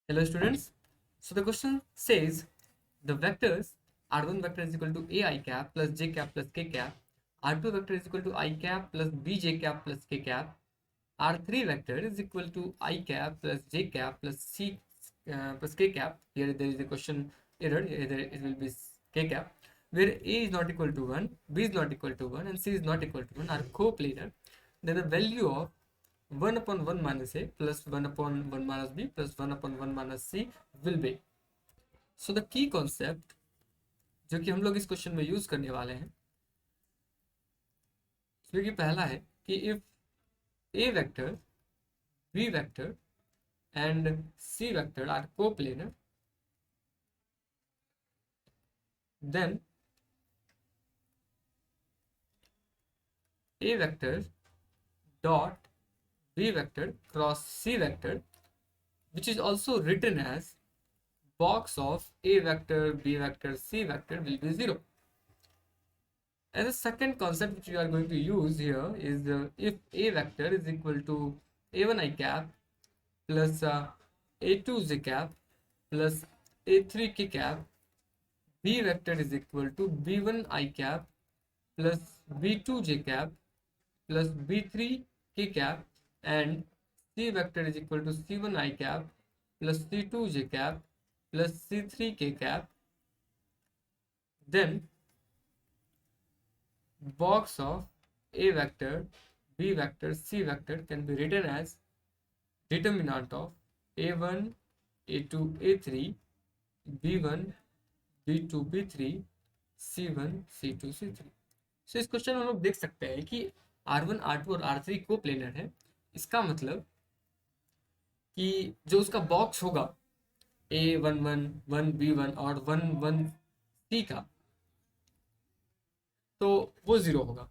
Hello students. So the question says the vectors r1 vector is equal to ai cap plus j cap plus k cap, r2 vector is equal to I cap plus bj cap plus k cap, r3 vector is equal to I cap plus j cap plus c plus k cap. Here there is a question error. Here it will be k cap, where a is not equal to 1, b is not equal to 1, and c is not equal to 1 are coplanar. Then the value of 1 upon 1 minus a plus 1 upon 1 minus b plus 1 upon 1 minus c will be. So the key concept जो कि हम लोग इस question में use करने वाले हैं, इसमें कि पहला है कि if a vector, b vector and c vector are coplanar, then a vector dot b vector cross c vector, which is also written as box of a vector, b vector, c vector will be 0. And the second concept which we are going to use here is if a vector is equal to a1 I cap plus a2 j cap plus a3 k cap, b vector is equal to b1 I cap plus b2 j cap plus b3 k cap, and c vector is equal to c1 I cap plus c2 j cap plus c3 k cap, then box of a vector, b vector, c vector can be written as determinant of a1 a2 a3 b1 b2 b3 c1 c2 c3. सो इस question में हम लोग देख सकते हैं कि r1 r2 और r3 को प्लेनर है. इसका मतलब कि जो उसका बॉक्स होगा a11 1b1 और 11c का, तो वो 0 होगा.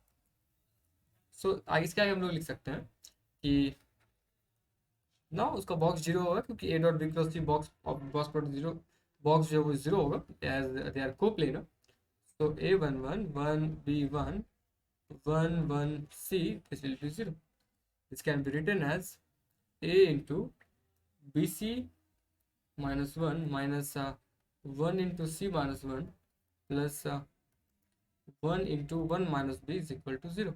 सो आगे इसके आगे हम लोग लिख सकते हैं कि ना उसका बॉक्स 0 होगा क्योंकि a dot b cross c box of box product 0, box जो है वो 0 होगा as they are coplanar. So a11 1b1 11c this will be 0. This can be written as a into bc minus 1 minus 1 into c minus 1 plus 1 into 1 minus b is equal to 0.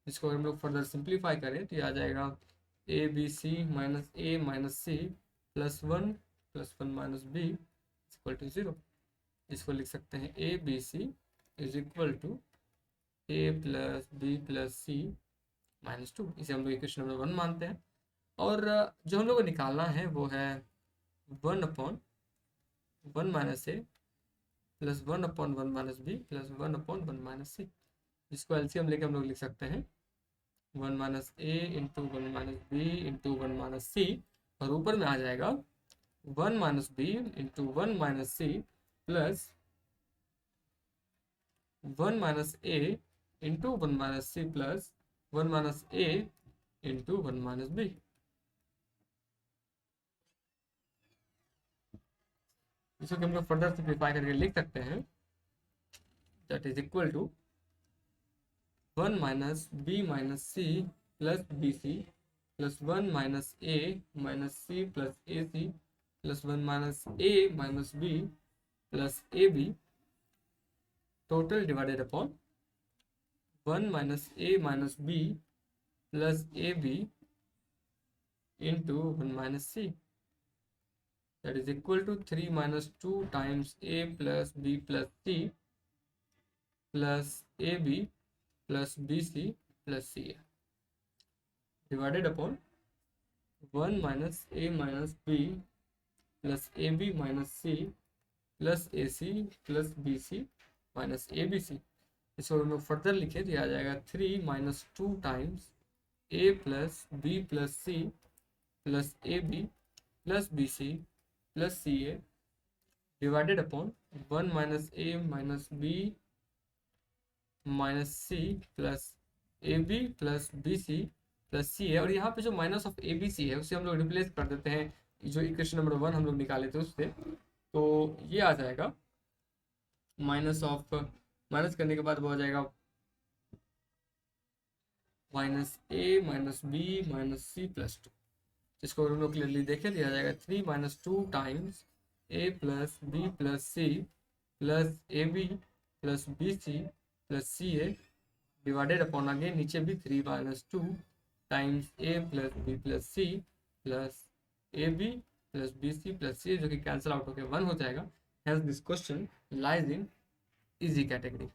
इसको हम लोग further simplify करें तो ये आ जाएगा A B C minus A minus C plus one minus B equal to 0. इसको लिख सकते हैं A B C is equal to A plus B plus C minus 2. इसे हम लोग इक्वेशन नंबर 1 मानते हैं. और जो हम लोग को निकालना है वो है 1 upon 1 minus A plus 1 upon 1 minus B plus 1 upon 1 minus C. जिसको एलसीएम लेके हम लोग लिख सकते हैं 1 minus A into 1 minus B into 1 minus C, और ऊपर में आ जाएगा 1 minus B into 1 minus C plus 1 minus A into 1 minus C plus 1 minus A into 1 minus B. इसको हम लोग फर्दर सिंप्लीफाई करके लिख सकते हैं that is equal to 1 minus B minus C plus B C plus 1 minus A minus C plus A C plus 1 minus A minus B plus A B total divided upon 1 minus A minus B plus A B into 1 minus C. That is equal to 3 minus 2 times a plus b plus c plus ab plus bc plus ca divided upon 1 minus a minus b plus ab minus c plus ac plus bc minus abc. इसको हम लोग further लिखे तो आ जाएगा 3 minus 2 times a plus b plus c plus ab plus bc plus ca divided upon 1 minus a minus b minus c plus ab plus bc plus ca. और यहाँ पे जो minus of A B C है उसे हम लोग replace कर देते हैं जो इक्वेशन नंबर 1 हम लोग निकाले थे उससे. तो ये आ जाएगा माइनस करने के बाद वो आ जाएगा minus A minus B minus C plus 2. इसको हम लोग क्लियरली देखे, दिया जाएगा 3 - 2 times a plus B plus C plus A B plus B C plus C A divided upon again नीचे भी 3 - 2 times a plus B plus C plus A B plus B C plus C, जो कि cancel out होकर 1 हो जाएगा। Hence this question lies in easy category.